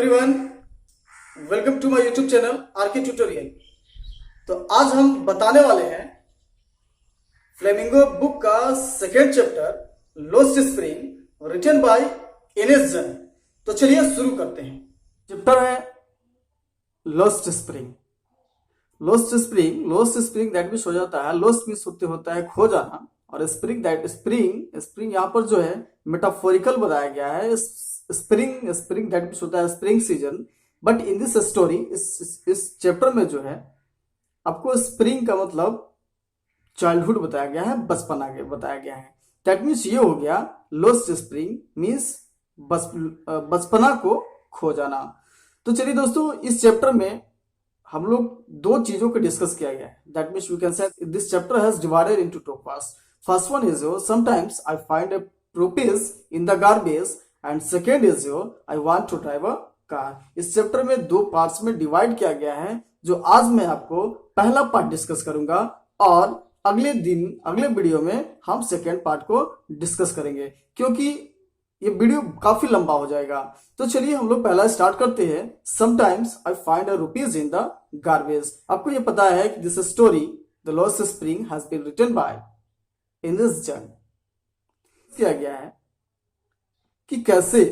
Everyone, welcome to my YouTube channel RK tutorial. तो आज हम बताने वाले हैं फ्लेमिंगो बुक का second chapter Lost Spring written by Anees Jung. तो चलिए शुरू करते हैं। चैप्टर है Lost Spring. Lost Spring that means हो जाता है, लोस्ट मीन्स होता है खो जाना, और स्प्रिंग यहाँ पर जो है मेटाफोरिकल बताया गया है। स्प्रिंग दैट मीन्स होता है spring season. But in this story, इस चैप्टर में जो है आपको स्प्रिंग का मतलब चाइल्डहुड बताया गया है, बचपना बताया गया है। दैट मीन्स ये हो गया लोस्ट स्प्रिंग मीन्स बचपना को खो जाना। तो चलिए दोस्तों, इस चैप्टर में हम लोग दो चीजों को डिस्कस किया गया है। That means we can say this chapter has divided into two parts. First one is sometimes I find a rupees in the garbage and second is I want to drive a car. इस chapter में दो parts में divide किया गया है, जो आज मैं आपको पहला पार्ट डिस्कस करूंगा और अगले वीडियो में हम सेकेंड पार्ट को डिस्कस करेंगे, क्योंकि ये वीडियो काफी लंबा हो जाएगा। तो चलिए हम लोग पहला स्टार्ट करते हैं। Sometimes I find a rupees in the garbage. आपको ये पता है कि this story the Lost Spring has been written by Anees Jung. किया गया है कि कैसे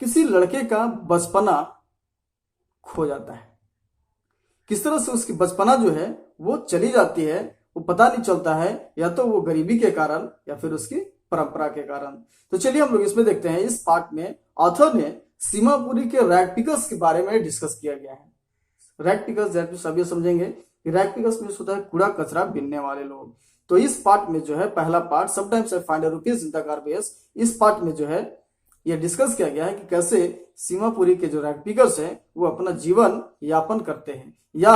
किसी लड़के का बचपना खो जाता है, किस तरह से उसकी बचपना जो है वो चली जाती है, वो पता नहीं चलता है, या तो वो गरीबी के कारण या फिर उसकी परंपरा के कारण। तो चलिए हम लोग इसमें देखते हैं। इस पार्ट में ऑथर ने सीमापुरी के रैग पिकर्स के बारे में डिस्कस किया गया है। रैग पिकर्स जैसे सभी समझेंगे कि रैग पिकर्स में होता है कूड़ा कचरा बीनने वाले लोग। तो इस पार्ट में जो है पहला part sometimes I find a rupees in the garbage, इस पार्ट में जो है यह डिस्कस किया गया है कि कैसे सीमापुरी के जो रैग पिकर्स हैं वो अपना जीवन यापन करते हैं, या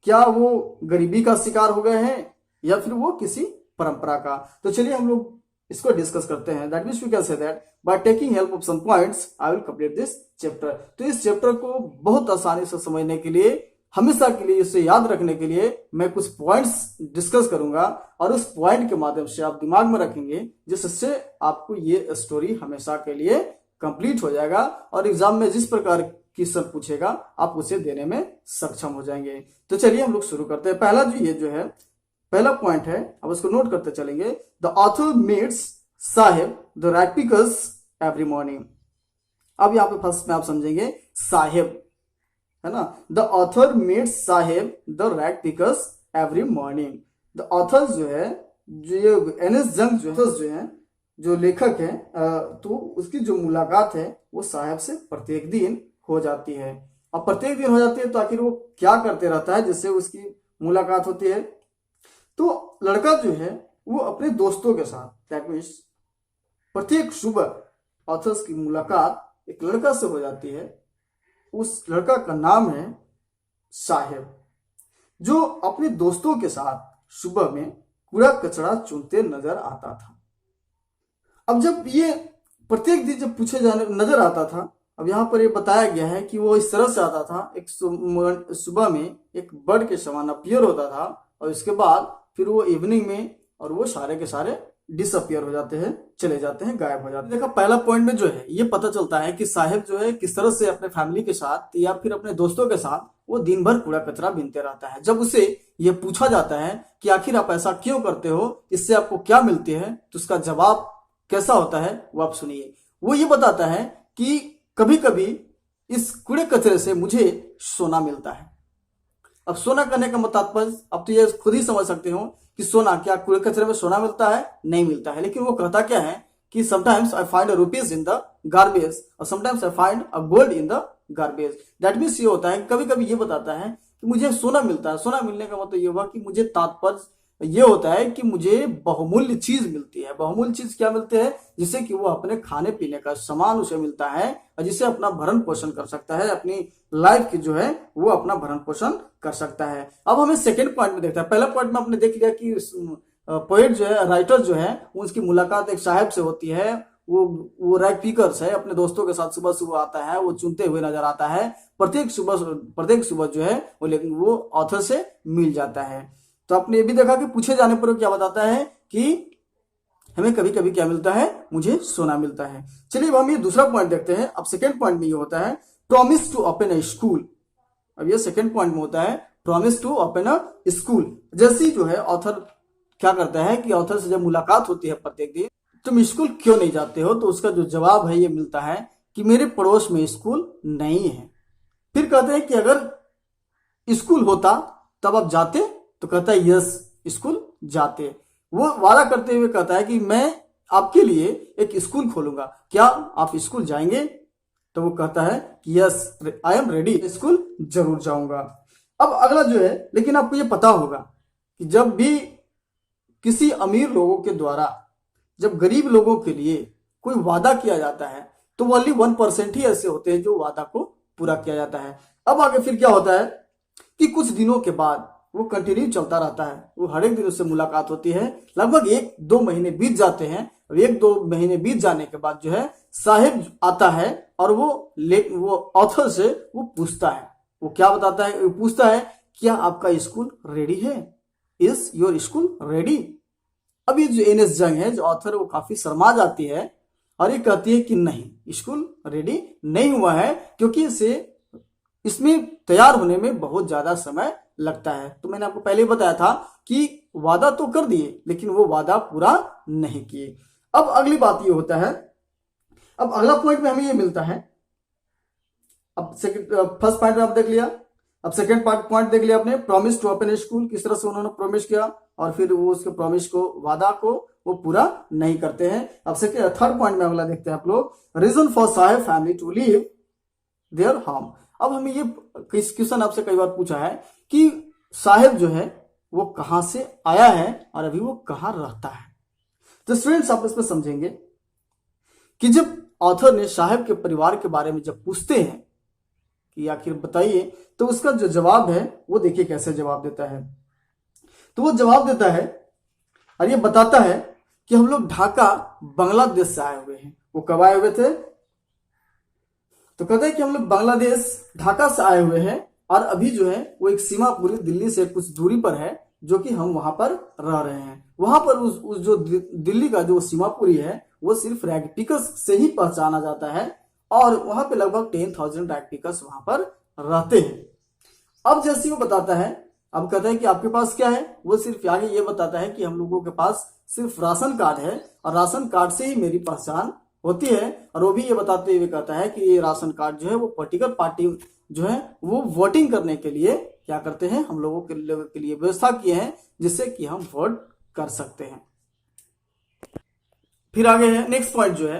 क्या वो गरीबी का शिकार हो गए हैं या फिर वो किसी परंपरा का। तो चलिए हम लोग इसको डिस्कस करते हैं। That means we can say that by taking help of some points I will complete this chapter. तो इस चैप्टर को बहुत आसानी से समझने के लिए, हमेशा के लिए इसे याद रखने के लिए मैं कुछ पॉइंट्स डिस्कस करूंगा, और उस पॉइंट के माध्यम से आप दिमाग में रखेंगे, जिससे आपको ये स्टोरी हमेशा के लिए कंप्लीट हो जाएगा, और एग्जाम में जिस प्रकार क्वेश्चन पूछेगा आप उसे देने में सक्षम हो जाएंगे। तो चलिए हम लोग शुरू करते हैं। पहला जो ये जो है पहला पॉइंट है, अब उसको नोट करते चलेंगे। The author meets Saheb the rag pickers every morning. अब यहाँ पे फर्स्ट में आप समझेंगे साहेब, है ना। The author meets Saheb the rag pickers every morning. The author जो है, जो एनएस जंग जो है जो लेखक है, तो उसकी जो मुलाकात है वो साहेब से प्रत्येक दिन हो जाती है। और प्रत्येक दिन हो जाती है तो आखिर वो क्या करते रहता है जिससे उसकी मुलाकात होती है। तो लड़का जो है वो अपने दोस्तों के साथ, दैट मीन्स प्रत्येक सुबह ऑथर्स की मुलाकात एक लड़का से हो जाती है। उस लड़का का नाम है साहेब, जो अपने दोस्तों के साथ सुबह में कूड़ा कचरा चुनते नजर आता था। अब जब ये प्रत्येक दिन जब पूछे जाने नजर आता था, अब यहाँ पर ये बताया गया है कि वो इस तरह से आता था, एक सुबह में एक बर्ड के समान अपीयर होता था, और इसके बाद फिर वो इवनिंग में और वो सारे के सारे डिसअपियर हो जाते हैं, चले जाते हैं, गायब हो जाते हैं। देखा पहला पॉइंट में जो है ये पता चलता है कि साहेब जो है किस तरह से अपने फैमिली के साथ या फिर अपने दोस्तों के साथ वो दिन भर कूड़ा कचरा बीनते रहता है। जब उसे ये पूछा जाता है कि आखिर आप ऐसा क्यों करते हो, इससे आपको क्या मिलती है, तो उसका जवाब कैसा होता है वो आप सुनिए। वो ये बताता है कि कभी कभी इस कूड़े कचरे से मुझे सोना मिलता है। अब सोना करने का तात्पर्य अब तो ये खुद ही समझ सकते हो कि सोना, क्या कूड़े कचरे में सोना मिलता है? नहीं मिलता है। लेकिन वो कहता क्या है कि sometimes I find a rupees in the garbage और sometimes I find a gold in the garbage. That means ये होता है, कभी कभी ये बताता है कि मुझे सोना मिलता है। सोना मिलने का मतलब ये हुआ कि मुझे तात्पर्य ये होता है कि मुझे बहुमूल्य चीज मिलती है। बहुमूल्य चीज क्या मिलती है? जिससे कि वो अपने खाने पीने का सामान उसे मिलता है, और जिससे अपना भरण पोषण कर सकता है, अपनी लाइफ की जो है वो अपना भरण पोषण कर सकता है। अब हमें सेकंड पॉइंट में देखता है। पहला पॉइंट में आपने देख लिया कि पोएट जो है, राइटर जो है, उसकी मुलाकात एक साहब से होती है। वो रैग पिकर्स है, अपने दोस्तों के साथ सुबह सुबह आता है, वो चुनते हुए नजर आता है। प्रत्येक सुबह जो है वो, लेकिन वो ऑथर से मिल जाता है। तो आपने ये भी देखा कि पूछे जाने पर क्या बताता है कि हमें कभी कभी क्या मिलता है, मुझे सोना मिलता है। चलिए अब हम ये दूसरा पॉइंट देखते हैं। अब सेकेंड पॉइंट में ये होता है promise to open a school. अब ये सेकेंड पॉइंट में होता है promise to open a school. जैसे जो है ऑथर क्या करता है कि ऑथर से जब मुलाकात होती है प्रत्येक दिन, तुम स्कूल क्यों नहीं जाते हो, तो उसका जो जवाब है ये मिलता है कि मेरे पड़ोस में स्कूल नहीं है। फिर कहते हैं कि अगर स्कूल होता तब आप जाते, तो कहता है यस स्कूल जाते। वो वादा करते हुए कहता है कि मैं आपके लिए एक स्कूल खोलूंगा, क्या आप स्कूल जाएंगे? तो वो कहता है कि yes I am ready, school जरूर जाऊंगा। अब अगला जो है, लेकिन आपको ये पता होगा कि जब भी किसी अमीर लोगों के द्वारा जब गरीब लोगों के लिए कोई वादा किया जाता है तो वो ओनली 1% ही ऐसे होते हैं जो वादा को पूरा किया जाता है। अब आगे फिर क्या होता है कि कुछ दिनों के बाद वो कंटिन्यू चलता रहता है, वो हर एक दिन उससे मुलाकात होती है। लगभग 1-2 महीने बीत जाते हैं। अब 1-2 महीने बीत जाने के बाद जो है साहिब आता है और वो ऑथर से वो पूछता है, वो क्या बताता है, वो पूछता है क्या आपका स्कूल रेडी है, इज योर स्कूल रेडी? अब ये जो एन.एस. जंग है, जो ऑथर, वो काफी शर्मा जाती है और ये कहती है कि नहीं, स्कूल रेडी नहीं हुआ है, क्योंकि इसमें तैयार होने में बहुत ज्यादा समय लगता है। तो मैंने आपको पहले बताया था कि वादा तो कर दिए लेकिन वो वादा पूरा नहीं किए। अब अगली बात ये होता है, अब अगला पॉइंट में हमें ये मिलता है। अब फर्स्ट पॉइंट में आप देख लिया, अब सेकंड पॉइंट देख लिया आपने, प्रॉमिस टू ओपन स्कूल, किस तरह से उन्होंने प्रॉमिस किया और फिर वो उसके प्रॉमिस को, वादा को वो पूरा नहीं करते हैं। अब थर्ड पॉइंट में अगला देखते हैं आप लोग, reason for Saheb family to leave their home. अब हमें ये क्वेश्चन आपसे कई बार पूछा है कि साहेब जो है वो कहां से आया है और अभी वो कहां रहता है। तो स्टूडेंट्स आप इसमें समझेंगे कि जब ऑथर ने साहेब के परिवार के बारे में जब पूछते हैं कि आखिर बताइए, तो उसका जो जवाब है वो देखिए कैसे जवाब देता है। तो वो जवाब देता है और ये बताता है कि हम लोग ढाका बांग्लादेश से आए हुए हैं। वो कब आए हुए थे? तो कहते हैं कि हम लोग बांग्लादेश ढाका से आए हुए हैं और अभी जो है वो एक सीमापुरी दिल्ली से कुछ दूरी पर है, जो कि हम वहां पर रह रहे हैं। वहां पर उस जो दिल्ली का जो सीमापुरी है वो सिर्फ रैगपिकर्स से ही पहचाना जाता है और वहां पे लगभग 10,000 रैगपिकर्स वहां पर रहते हैं। अब जैसे वो बताता है, अब कहता है कि आपके पास क्या है, वो सिर्फ आगे ये बताता है कि हम लोगों के पास सिर्फ राशन कार्ड है और राशन कार्ड से ही मेरी पहचान होती है। और वो भी ये बताते हुए कहता है कि ये राशन कार्ड जो है वो पर्टिकुलर पार्टी जो है वो वोटिंग करने के लिए क्या करते हैं, हम लोगों के लिए व्यवस्था किए हैं जिससे कि हम वोट कर सकते हैं। फिर आगे है नेक्स्ट पॉइंट जो है,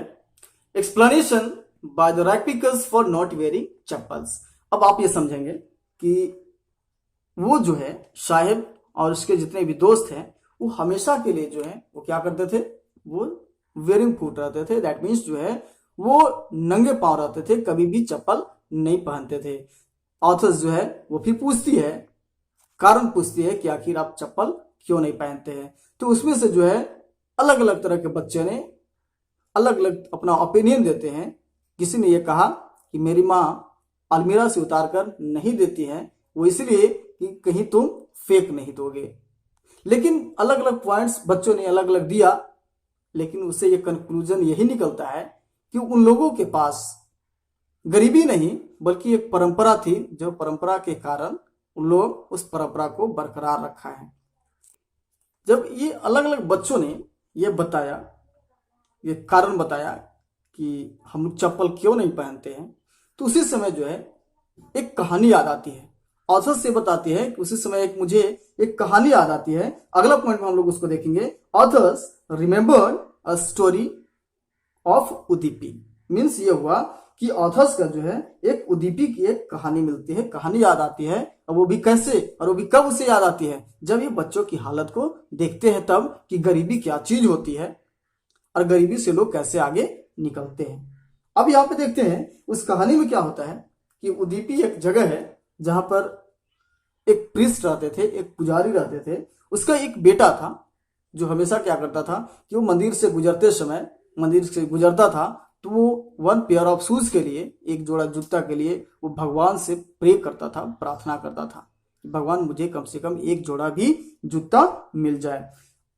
explanation by the ragpickers for not wearing chappals. अब आप ये समझेंगे कि वो जो है साहिब और उसके जितने भी दोस्त हैं वो हमेशा के लिए जो है वो क्या करते थे, वो वेयरिंग फुट रहते थे। दैट मीन्स जो है वो नंगे पांव रहते थे, कभी भी चप्पल नहीं पहनते थे। ऑथर्स जो है वो फिर पूछती है, कारण पूछती है कि आखिर आप चप्पल क्यों नहीं पहनते हैं। तो उसमें से जो है अलग अलग तरह के बच्चे ने अलग अलग अपना ओपिनियन देते हैं। किसी ने ये कहा कि मेरी माँ अलमीरा से उतार कर नहीं देती है, वो इसलिए कि कहीं तुम फेंक नहीं दोगे। लेकिन अलग अलग पॉइंट्स बच्चों ने अलग अलग दिया, लेकिन उससे ये कंक्लूजन यही निकलता है कि उन लोगों के पास गरीबी नहीं बल्कि एक परंपरा थी, जो परंपरा के कारण उन लोग उस परंपरा को बरकरार रखा है। जब ये अलग अलग बच्चों ने ये बताया, ये कारण बताया कि हम लोग चप्पल क्यों नहीं पहनते हैं, तो उसी समय जो है एक कहानी याद आती है। ऑथर से बताती है कि उसी समय मुझे एक कहानी याद आती है। अगला पॉइंट में हम लोग उसको देखेंगे। Authors remember a story of Udupi. मीन्स ये हुआ कि ऑथर्स का जो है एक उदीपी की एक कहानी मिलती है, कहानी याद आती है। और वो भी कैसे और वो भी कब उसे याद आती है, जब ये बच्चों की हालत को देखते हैं तब कि गरीबी क्या चीज होती है और गरीबी से लोग कैसे आगे निकलते हैं। अब यहाँ पे देखते हैं उस कहानी में क्या होता है कि उदीपी एक जगह है जहां पर एक प्रीस्ट रहते थे, एक पुजारी रहते थे। उसका एक बेटा था जो हमेशा क्या करता था कि वो मंदिर से गुजरता था तो वो 1 पेयर ऑफ शूज के लिए, एक जोड़ा जूता के लिए वो भगवान से प्रे करता था, प्रार्थना करता था, भगवान मुझे कम से कम एक जोड़ा भी जूता मिल जाए।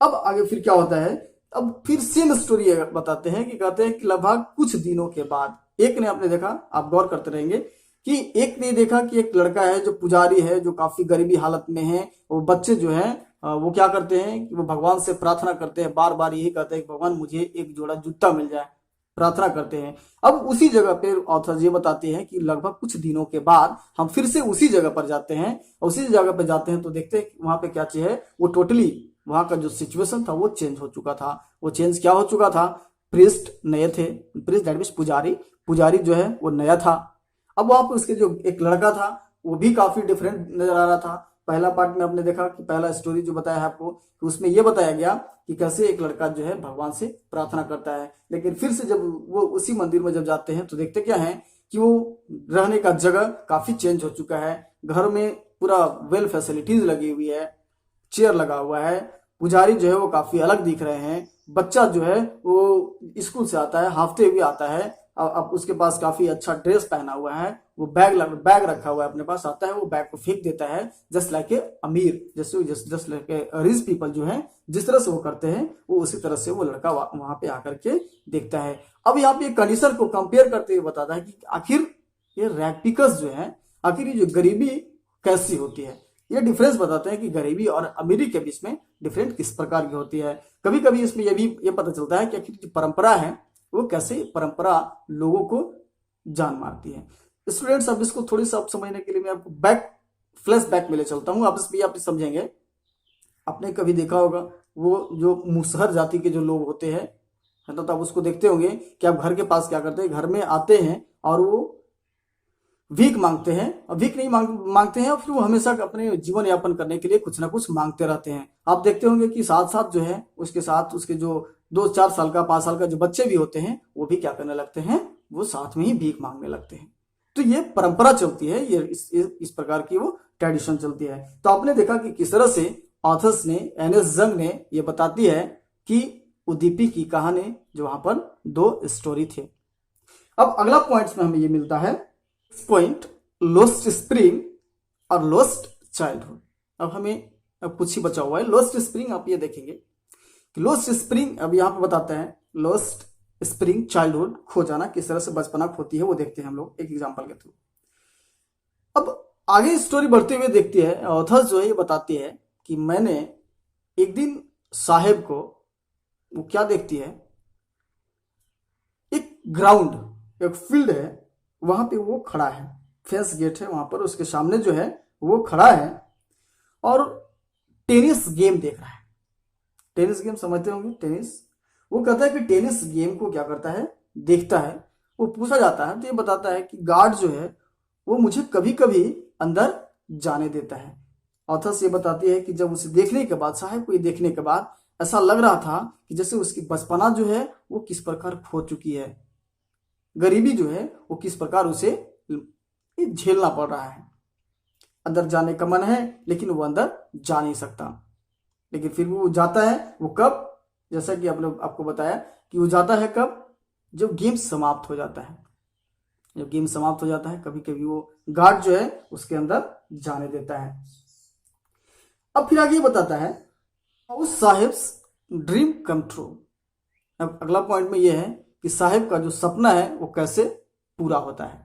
अब आगे फिर क्या होता है, अब फिर सेम स्टोरी बताते हैं कि कहते हैं कि लगभग कुछ दिनों के बाद एक ने, आपने देखा, आप गौर करते रहेंगे कि एक ने देखा कि एक लड़का है जो पुजारी है, जो काफी गरीबी हालत में है। वो बच्चे जो है वो क्या करते हैं कि वो भगवान से प्रार्थना करते हैं, बार बार यही कहते हैं कि भगवान मुझे एक जोड़ा जूता मिल जाए, प्रार्थना करते हैं। अब उसी जगह पे ऑथर ये बताते हैं कि लगभग कुछ दिनों के बाद हम फिर से उसी जगह पर जाते हैं, और उसी जगह पर जाते हैं तो देखते हैं कि वहां पे क्या चीज है, वो टोटली वहां का जो सिचुएशन था वो चेंज हो चुका था। वो चेंज क्या हो चुका था, प्रीस्ट नए थे, प्रीस्ट दैट मीन्स पुजारी, पुजारी जो है वो नया था। अब वहां पर उसके जो एक लड़का था वो भी काफी डिफरेंट नजर आ रहा था। पहला पार्ट में आपने देखा कि पहला स्टोरी जो बताया है आपको, कि उसमें यह बताया गया कि कैसे एक लड़का जो है भगवान से प्रार्थना करता है, लेकिन फिर से जब वो उसी मंदिर में जब जाते हैं तो देखते क्या है कि वो रहने का जगह काफी चेंज हो चुका है। घर में पूरा वेल फैसिलिटीज लगी हुई है, चेयर लगा हुआ है, पुजारी जो है वो काफी अलग दिख रहे हैं, बच्चा जो है वो स्कूल से आता है, हाफते हुए आता है, अब उसके पास काफी अच्छा ड्रेस पहना हुआ है, वो बैग रखा हुआ है अपने पास, आता है वो बैग को फेंक देता है, जस्ट लाइक ए अमीर, just like a rich people जो है जिस तरह से वो करते हैं वो उसी तरह से वो लड़का वहां पे आकर के देखता है। अब यहाँ पे कंडीशन को कंपेयर करते हुए बताता है कि आखिर ये रैपिकस जो है, आखिर ये जो गरीबी कैसी होती है, ये डिफरेंस बताते हैं कि गरीबी और अमीरी के बीच में डिफरेंट किस प्रकार की होती है। कभी कभी इसमें ये पता चलता है कि आखिर जो परंपरा है वो कैसे परंपरा लोगों को जान मारती है। स्टूडेंट्स, अब इसको थोड़ी सा आप समझने के लिए मैं आपको फ्लैश बैक में ले चलता हूँ, आप इसमें आप समझेंगे। आपने कभी देखा होगा वो जो मुसहर जाति के जो लोग होते हैं, है तो आप उसको देखते होंगे कि आप घर के पास क्या करते हैं, घर में आते हैं और वो भीख मांगते हैं, और भीख नहीं मांगते हैं, और फिर वो हमेशा अपने जीवन यापन करने के लिए कुछ ना कुछ मांगते रहते हैं। आप देखते होंगे कि साथ साथ जो है उसके साथ उसके जो 2-4 साल का 5 साल का जो बच्चे भी होते हैं वो भी क्या करने लगते हैं, वो साथ में ही भीख मांगने लगते हैं। तो ये परंपरा चलती है, ये इस प्रकार की वो ट्रेडिशन चलती है। तो आपने देखा कि किस तरह से ऑथर्स ने, एन.एस. जंग ने ये बताती है कि उदीपी की कहानी जो वहां पर 2 स्टोरी थे। अब अगला पॉइंट में हमें ये मिलता है पॉइंट, लोस्ट स्प्रिंग और लोस्ट चाइल्डहुड। अब हमें अब कुछ ही बचा हुआ है। लोस्ट स्प्रिंग आप ये देखेंगे कि लोस्ट स्प्रिंग, अब यहाँ पे बताते हैं लोस्ट स्प्रिंग चाइल्डहुड, खो जाना, किस तरह से बचपना खोती है वो देखते हैं हम लोग एक एग्जांपल के थ्रू। अब आगे स्टोरी बढ़ते हुए देखती है, ऑथर्स जो है ये बताती है कि मैंने एक दिन साहेब को, वो क्या देखती है, एक ग्राउंड, एक फील्ड है, वहां पे वो खड़ा है, फेंस गेट है वहां पर, उसके सामने जो है वो खड़ा है और टेनिस गेम देख रहा है। टेनिस गेम समझते होंगे, टेनिस। वो कहता है कि टेनिस गेम को क्या करता है, देखता है। वो पूछा जाता है तो ये बताता है कि गार्ड जो है वो मुझे कभी कभी अंदर जाने देता है। ऑथर्स ये बताती है कि जब उसे देखने के बाद, साहब को ये देखने के बाद ऐसा लग रहा था कि जैसे उसकी बचपना जो है वो किस प्रकार खो चुकी है, गरीबी जो है वो किस प्रकार उसे झेलना पड़ रहा है। अंदर जाने का मन है लेकिन वो अंदर जा नहीं सकता, लेकिन फिर वो जाता है। वो कब, जैसा कि आपको बताया कि वो जाता है कब, जब गेम समाप्त हो जाता है। जब गेम समाप्त हो जाता है कभी कभी वो गार्ड जो है उसके अंदर जाने देता है। अब फिर आगे बताता है उस साहिब्स ड्रीम कम ट्रू। अब अगला पॉइंट में ये है कि साहिब का जो सपना है वो कैसे पूरा होता है।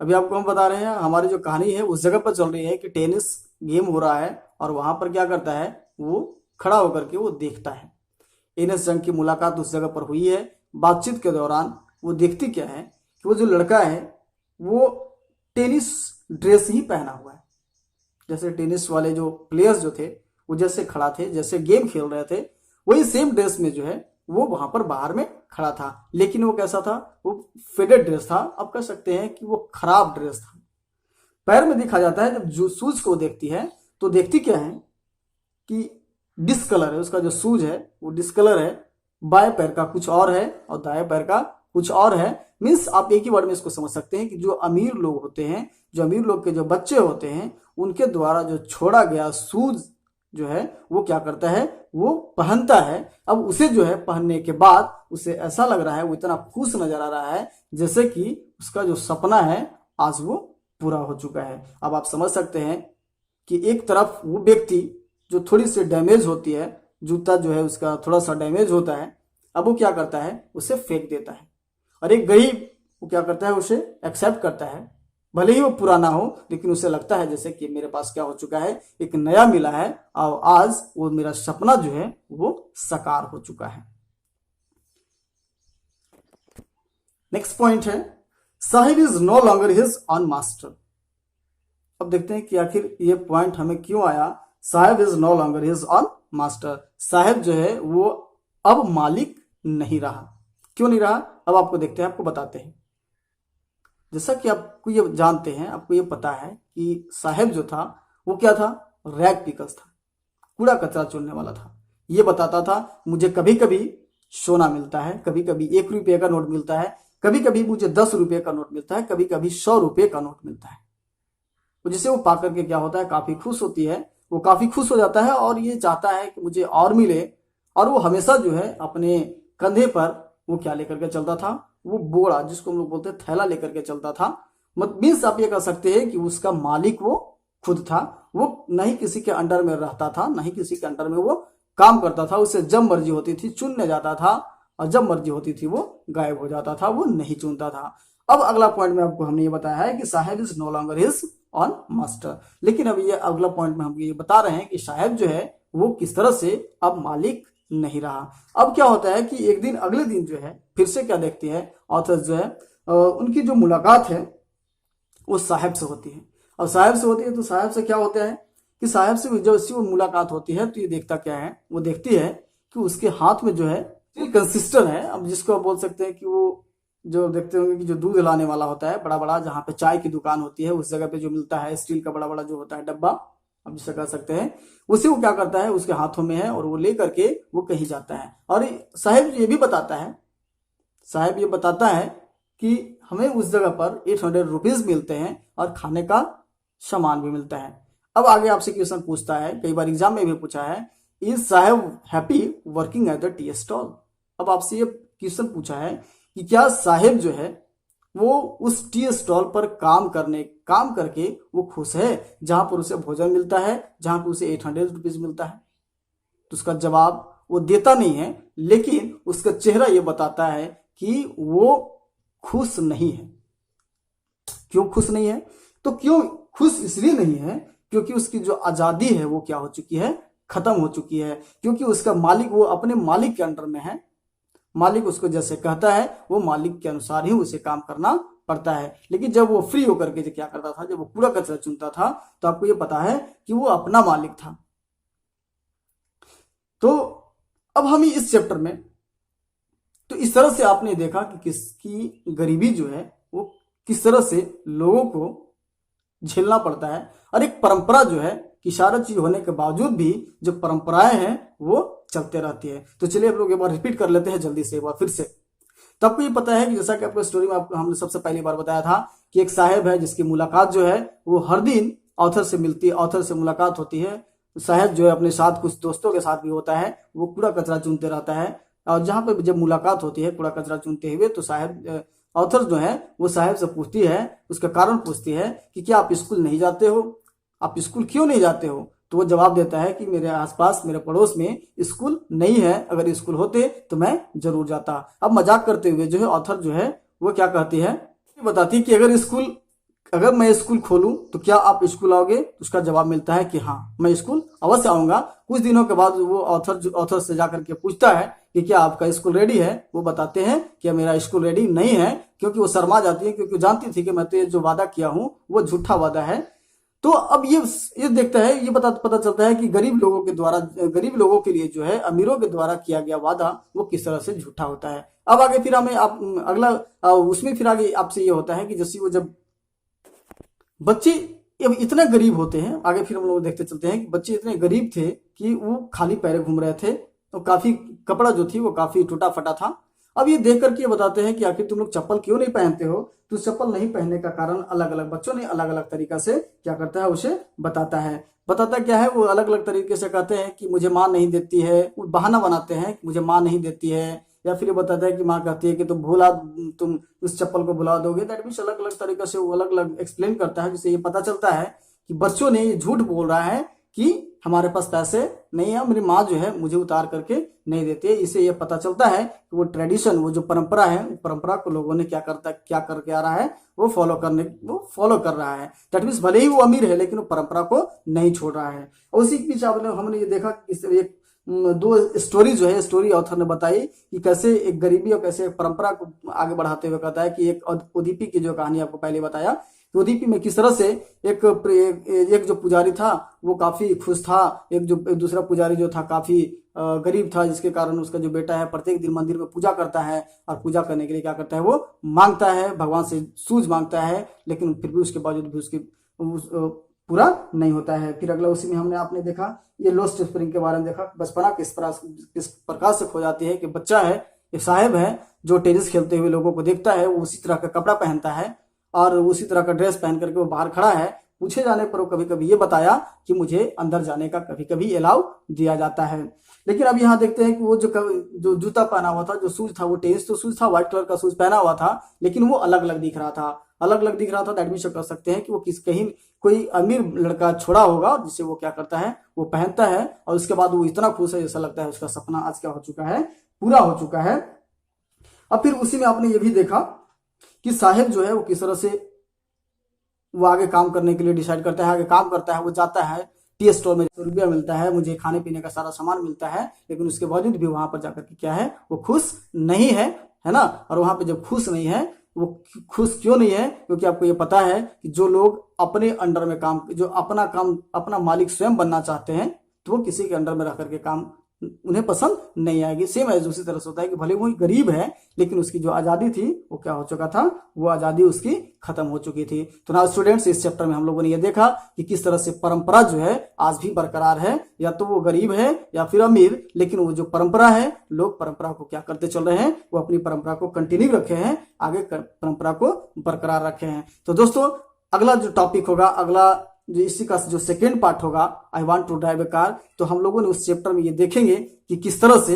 अभी आपको हम बता रहे हैं, हमारी जो कहानी है उस जगह पर चल रही है कि टेनिस गेम हो रहा है और वहां पर क्या करता है, वो खड़ा होकर के वो देखता है। एन.एस. जंग की मुलाकात उस जगह पर हुई है। बातचीत के दौरान वो देखती क्या है कि वो जो लड़का है वो टेनिस ड्रेस ही पहना हुआ है, जैसे टेनिस वाले जो प्लेयर्स जो थे वो जैसे खड़ा थे, जैसे गेम खेल रहे थे, वही सेम ड्रेस में जो है वो वहां पर बाहर में खड़ा था। लेकिन वो कैसा था, वो फेडेड ड्रेस था, आप कह सकते हैं कि वो खराब ड्रेस था। पैर में देखा जाता है, जब जो शूज को देखती है तो देखती क्या है कि डिसकलर है, उसका जो शूज है वो डिसकलर है, बाएं पैर का कुछ और है और दाएं पैर का कुछ और है। मीन्स आप एक ही वर्ड में इसको समझ सकते हैं कि जो अमीर लोग होते हैं, जो अमीर लोग के जो बच्चे होते हैं, उनके द्वारा जो छोड़ा गया शूज जो है वो क्या करता है, वो पहनता है। अब उसे जो है पहनने के बाद उसे ऐसा लग रहा है, वो इतना खुश नजर आ रहा है जैसे कि उसका जो सपना है आज वो पूरा हो चुका है। अब आप समझ सकते हैं कि एक तरफ वो व्यक्ति जो थोड़ी सी डैमेज होती है, जूता जो है उसका थोड़ा सा डैमेज होता है, अब वो क्या करता है, उसे फेंक देता है। और एक गरीब वो क्या करता है, उसे एक्सेप्ट करता है, भले ही वो पुराना हो, लेकिन उसे लगता है जैसे कि मेरे पास क्या हो चुका है, एक नया मिला है और आज वो मेरा सपना जो है वो साकार हो चुका है। नेक्स्ट पॉइंट है, Sahib is no longer his own master. अब देखते हैं कि आखिर ये पॉइंट हमें क्यों आया। Sahib is no longer his own master, Sahib जो है वो अब मालिक नहीं रहा। क्यों नहीं रहा, अब आपको देखते हैं, आपको बताते हैं। जैसा कि आपको ये जानते हैं, आपको ये पता है कि साहिब जो था वो क्या था, रैग पिकर्स था, कूड़ा कचरा चुनने वाला था। ये बताता था मुझे कभी कभी सोना मिलता है, कभी कभी 1 रुपये का नोट मिलता है, कभी कभी मुझे 10 रुपये का नोट मिलता है, कभी कभी 100 रुपये का नोट मिलता है। तो जिसे वो पाकर के क्या होता है, काफी खुश होती है, वो काफी खुश हो जाता है और ये चाहता है कि मुझे और मिले। और वो हमेशा जो है अपने कंधे पर वो क्या लेकर के चलता था, वो बोरा, जिसको हम लोग बोलते हैं थैला, लेकर के चलता था। मीन्स आप ये कह सकते हैं कि उसका मालिक वो खुद था। वो नहीं किसी के अंडर में रहता था, नहीं किसी के अंडर में वो काम करता था। उसे जब मर्जी होती थी चुनने जाता था और जब मर्जी होती थी वो गायब हो जाता था, वो नहीं चुनता था। अब अगला पॉइंट में आपको हमने ये बताया है कि Sahib is no longer his own master. लेकिन अब ये अगला पॉइंट में हम ये बता रहे हैं कि साहिब जो है वो किस तरह से अब मालिक नहीं रहा। अब क्या होता है कि एक दिन, अगले दिन जो है फिर से क्या देखते हैं ऑथर्स जो है, उनकी जो मुलाकात है वो साहिब से होती है। और साहिब से होती है तो साहिब से क्या होता है कि साहिब से जब इसकी मुलाकात होती है तो ये देखता क्या है, वो देखती है कि उसके हाथ में जो है कंसिस्टर है। अब जिसको आप बोल सकते हैं कि वो जो देखते होंगे कि जो दूध लाने वाला होता है बड़ा बड़ा, जहाँ पे चाय की दुकान होती है उस जगह पे जो मिलता है स्टील का बड़ा बड़ा जो होता है डब्बा, आप जिसे कह सकते हैं, उसे वो क्या करता है, उसके हाथों में है और वो ले करके वो कहीं जाता है। और साहिब ये भी बताता है, साहिब ये बताता है कि हमें उस जगह पर 800 रुपीज मिलते हैं और खाने का सामान भी मिलता है। अब आगे आपसे क्वेश्चन पूछता है, कई बार एग्जाम में भी पूछा है, is Sahib happy working at the tea stall. अब आपसे ये क्वेश्चन पूछा है कि क्या साहिब जो है वो उस टी स्टॉल पर काम करके वो खुश है, जहां पर उसे भोजन मिलता है, जहां पर उसे 800 रुपीज मिलता है। तो उसका जवाब वो देता नहीं है, लेकिन उसका चेहरा ये बताता है कि वो खुश नहीं है। क्यों खुश नहीं है, तो क्यों खुश इसलिए नहीं है क्योंकि उसकी जो आजादी है वो क्या हो चुकी है, खत्म हो चुकी है। क्योंकि उसका मालिक, वो अपने मालिक के अंडर में है, मालिक उसको जैसे कहता है वो मालिक के अनुसार ही उसे काम करना पड़ता है। लेकिन जब वो फ्री होकर के क्या करता था, जब वो कूड़ा कचरा चुनता था, तो आपको ये पता है कि वो अपना मालिक था। तो अब हम इस चैप्टर में तो इस तरह से आपने देखा कि किसकी गरीबी जो है वो किस तरह से लोगों को झेलना पड़ता है। और एक परंपरा जो है कि सारा चीज होने के बावजूद भी जो परंपराएं हैं वो चलते रहती है। तो चलिए हम लोग एक बार रिपीट कर लेते हैं जल्दी से एक बार फिर से। तो आपको ये पता है कि जैसा कि आपको स्टोरी में हमने सबसे पहली बार बताया था कि एक साहब है जिसकी मुलाकात जो है वो हर दिन ऑथर से मिलती है, ऑथर से मुलाकात होती है। साहब जो है अपने साथ कुछ दोस्तों के साथ भी होता है, वो कूड़ा कचरा चुनते रहता है। और जहाँ पे जब मुलाकात होती है कूड़ा कचरा चुनते हुए, तो साहब ऑथर जो है वो साहब से पूछती है, उसका कारण पूछती है कि क्या आप स्कूल नहीं जाते हो, आप स्कूल क्यों नहीं जाते हो। तो वो जवाब देता है कि मेरे आसपास, मेरे पड़ोस में स्कूल नहीं है, अगर स्कूल होते तो मैं जरूर जाता। अब मजाक करते हुए जो है ऑथर जो है वो क्या कहती है, बताती है कि अगर मैं स्कूल खोलूं तो क्या आप स्कूल आओगे। तो उसका जवाब मिलता है कि हाँ, मैं स्कूल अवश्य आऊंगा। कुछ दिनों के बाद वो ऑथर से जाकर के पूछता है कि क्या आपका स्कूल रेडी है। वो बताते हैं कि मेरा स्कूल रेडी नहीं है, क्योंकि वो शर्मा जाती है, क्योंकि जानती थी कि मैं तो ये जो वादा किया हूँ वो झूठा वादा है। तो अब ये देखता है, ये पता चलता है कि गरीब लोगों के लिए जो है अमीरों के द्वारा किया गया वादा वो किस तरह से झूठा होता है। अब आगे फिर हमें अगला उसमें फिर आगे आपसे ये होता है कि जैसे वो जब बच्चे अब इतने गरीब होते हैं, आगे फिर हम लोग देखते चलते हैं कि बच्चे इतने गरीब थे कि वो खाली पैरे घूम रहे थे, तो काफी कपड़ा जो थी वो काफी टूटा फटा था। अब ये देख करके बताते हैं कि आखिर तुम लोग चप्पल क्यों नहीं पहनते हो। तो चप्पल नहीं पहनने का कारण अलग अलग बच्चों ने अलग अलग तरीका से क्या करता है, उसे बताता क्या है, वो अलग अलग तरीके से कहते हैं कि मुझे माँ नहीं देती है, वो बहाना बनाते हैं कि मुझे माँ नहीं देती है, या फिर ये बताता है कि माँ कहती है कि तुम उस चप्पल को भुला दोगे। दैट मीन्स अलग अलग तरीके से वो अलग अलग एक्सप्लेन करता है, जिससे ये पता चलता है कि बच्चों ने ये झूठ बोल रहा है कि हमारे पास पैसे नहीं है, मेरी माँ जो है मुझे उतार करके नहीं देती है। इससे ये पता चलता है कि वो ट्रेडिशन, वो जो परंपरा है, परंपरा को लोगों ने क्या करके आ रहा है, वो फॉलो कर रहा है। दैट मीन्स भले ही वो अमीर है लेकिन वो परंपरा को नहीं छोड़ रहा है। और उसी के बीच हमने ये देखा कि एक दो स्टोरी जो है, स्टोरी ऑथर ने बताई कि कैसे एक गरीबी और कैसे एक परंपरा को आगे बढ़ाते हुए कहता है कि एक उदीपी की जो कहानी आपको पहले बताया, तो उदीपी में किस तरह से एक जो पुजारी था वो काफी खुश था, एक दूसरा पुजारी जो था काफी गरीब था, जिसके कारण उसका जो बेटा है प्रत्येक दिन मंदिर में पूजा करता है और पूजा करने के लिए क्या करता है, वो मांगता है, भगवान से सूझ मांगता है, लेकिन फिर भी उसके बावजूद भी उसकी पूरा नहीं होता है। फिर अगला उसी में हमने आपने देखा ये लोस्ट स्प्रिंग के बारे में देखा, बचपना किस प्रकार से खो जाती है कि बच्चा है, एक साहब है जो टेनिस खेलते हुए लोगों को देखता है, वो उसी तरह का कपड़ा पहनता है और उसी तरह का ड्रेस पहन करके वो बाहर खड़ा है। पूछे जाने पर वो कभी कभी ये बताया कि मुझे अंदर जाने का कभी कभी अलाउ दिया जाता है। लेकिन अब यहाँ देखते हैं कि वो जो जूता पहना हुआ था, जो शूज था, वो टेनिस तो शूज था, व्हाइट कलर का शूज पहना हुआ था, लेकिन वो अलग अलग दिख रहा था, दैट मीन्स कर सकते हैं कि वो कहीं कोई अमीर लड़का छोड़ा होगा जिसे वो क्या करता है, वो पहनता है और उसके बाद वो इतना खुश है जैसा लगता है उसका सपना आज क्या हो चुका है, पूरा हो चुका है। अब फिर उसी में आपने ये भी देखा कि साहिब जो है वो किस तरह से वो आगे काम करने के लिए डिसाइड करता है, आगे काम करता है, वो जाता है टी स्टोर में, रुपया मिलता है, मुझे खाने पीने का सारा सामान मिलता है, लेकिन उसके बावजूद भी वहां पर जाकर के क्या है, वो खुश नहीं है ना। और वहां पे जब खुश नहीं है, वो खुश क्यों नहीं है, क्योंकि आपको ये पता है कि जो लोग अपने अंडर में काम, जो अपना काम अपना मालिक स्वयं बनना चाहते हैं, तो वो किसी के अंडर में रह करके काम उन्हें पसंद नहीं आएगी। सेम एज उसी तरह से होता है कि भले वो गरीब है लेकिन उसकी जो आजादी थी वो क्या हो चुका था, वो आजादी उसकी खत्म हो चुकी थी। तो ना स्टूडेंट्स, इस चैप्टर में हम लोगों ने ये देखा कि किस तरह से परंपरा जो है आज भी बरकरार है, या तो वो गरीब है या फिर अमीर, लेकिन वो जो परंपरा है, लोग परंपरा को क्या करते चल रहे हैं, वो अपनी परंपरा को कंटिन्यू रखे हैं, आगे परंपरा को बरकरार रखे हैं। तो दोस्तों अगला जो टॉपिक होगा, अगला जो इसी का जो सेकेंड पार्ट होगा, I want to drive a car, तो हम लोगों ने उस चैप्टर में ये देखेंगे कि किस तरह से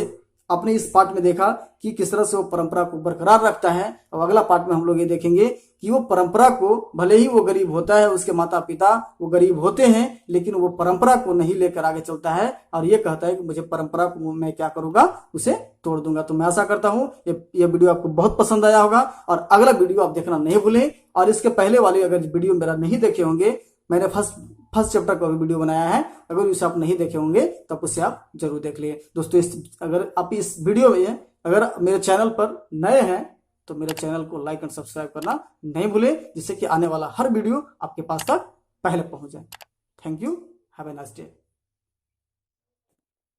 अपने इस पार्ट में देखा कि किस तरह से वो परंपरा को बरकरार रखता है। और अगला पार्ट में हम लोग ये देखेंगे कि वो परंपरा को, भले ही वो गरीब होता है, उसके माता पिता वो गरीब होते हैं, लेकिन वो परंपरा को नहीं लेकर आगे चलता है और ये कहता है कि मुझे परंपरा को मैं क्या करूंगा, उसे तोड़ दूंगा। तो मैं आशा करता हूं ये वीडियो आपको बहुत पसंद आया होगा और अगला वीडियो आप देखना नहीं भूलें। और इसके पहले वाले अगर वीडियो मेरा नहीं देखे होंगे, मैंने फर्स्ट चैप्टर का वीडियो बनाया है, अगर उसे आप नहीं देखे होंगे तब उसे आप जरूर देख लिए। दोस्तों अगर आप इस वीडियो में अगर मेरे चैनल पर नए हैं तो मेरे चैनल को लाइक एंड सब्सक्राइब करना नहीं भूलें, जिससे कि आने वाला हर वीडियो आपके पास तक पहले पहुंच जाए। Thank you, have a nice day.